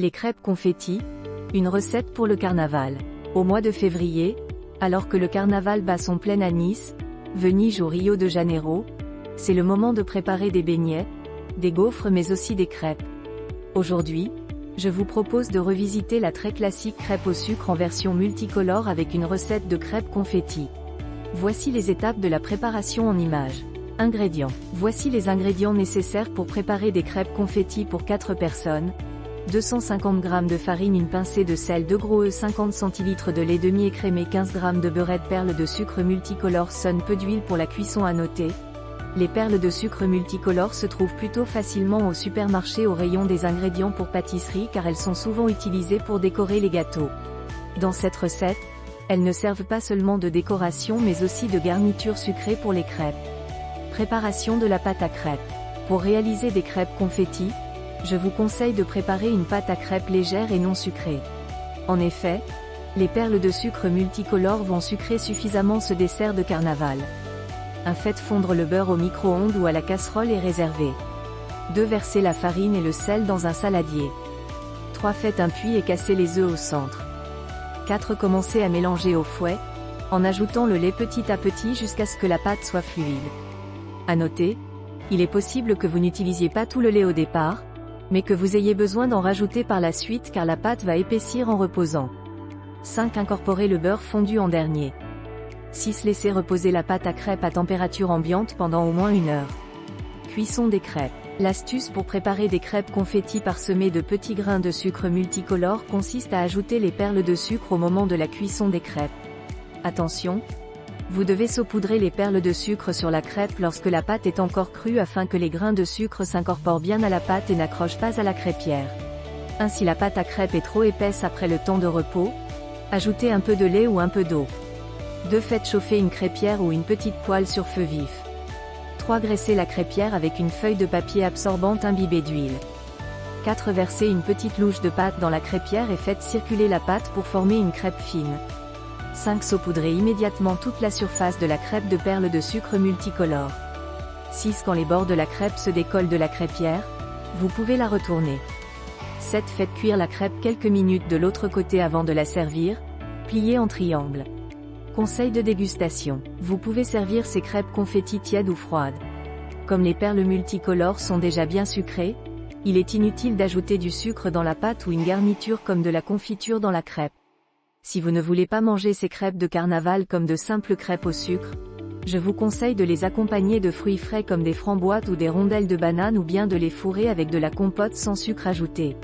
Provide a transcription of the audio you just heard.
Les crêpes confettis, une recette pour le carnaval. Au mois de février, alors que le carnaval bat son plein à Nice, Venise ou Rio de Janeiro, c'est le moment de préparer des beignets, des gaufres mais aussi des crêpes. Aujourd'hui, je vous propose de revisiter la très classique crêpe au sucre en version multicolore avec une recette de crêpes confettis. Voici les étapes de la préparation en images. Ingrédients. Voici les ingrédients nécessaires pour préparer des crêpes confettis pour 4 personnes. 250 g de farine, une pincée de sel, 2 gros œufs, 50 cl de lait demi-écrémé, 15 g de beurre, perles de sucre multicolore, sun, peu d'huile pour la cuisson à noter. Les perles de sucre multicolore se trouvent plutôt facilement au supermarché au rayon des ingrédients pour pâtisserie car elles sont souvent utilisées pour décorer les gâteaux. Dans cette recette, elles ne servent pas seulement de décoration mais aussi de garniture sucrée pour les crêpes. Préparation de la pâte à crêpes. Pour réaliser des crêpes confettis, je vous conseille de préparer une pâte à crêpes légère et non sucrée. En effet, les perles de sucre multicolore vont sucrer suffisamment ce dessert de carnaval. 1. Faites fondre le beurre au micro-ondes ou à la casserole et réservez. 2. Versez la farine et le sel dans un saladier. 3. Faites un puits et cassez les œufs au centre. 4. Commencez à mélanger au fouet, en ajoutant le lait petit à petit jusqu'à ce que la pâte soit fluide. À noter, il est possible que vous n'utilisiez pas tout le lait au départ, mais que vous ayez besoin d'en rajouter par la suite car la pâte va épaissir en reposant. 5. Incorporez le beurre fondu en dernier. 6. Laissez reposer la pâte à crêpes à température ambiante pendant au moins 1 heure. Cuisson des crêpes. L'astuce pour préparer des crêpes confettis parsemées de petits grains de sucre multicolore consiste à ajouter les perles de sucre au moment de la cuisson des crêpes. Attention! Vous devez saupoudrer les perles de sucre sur la crêpe lorsque la pâte est encore crue afin que les grains de sucre s'incorporent bien à la pâte et n'accrochent pas à la crêpière. Si la pâte à crêpes est trop épaisse après le temps de repos, ajoutez un peu de lait ou un peu d'eau. 2. Faites chauffer une crêpière ou une petite poêle sur feu vif. 3. Graissez la crêpière avec une feuille de papier absorbante imbibée d'huile. 4. Versez une petite louche de pâte dans la crêpière et faites circuler la pâte pour former une crêpe fine. 5. Saupoudrez immédiatement toute la surface de la crêpe de perles de sucre multicolore. 6. Quand les bords de la crêpe se décollent de la crêpière, vous pouvez la retourner. 7. Faites cuire la crêpe quelques minutes de l'autre côté avant de la servir, pliée en triangle. Conseil de dégustation. Vous pouvez servir ces crêpes confettis tièdes ou froides. Comme les perles multicolores sont déjà bien sucrées, il est inutile d'ajouter du sucre dans la pâte ou une garniture comme de la confiture dans la crêpe. Si vous ne voulez pas manger ces crêpes de carnaval comme de simples crêpes au sucre, je vous conseille de les accompagner de fruits frais comme des framboises ou des rondelles de banane ou bien de les fourrer avec de la compote sans sucre ajouté.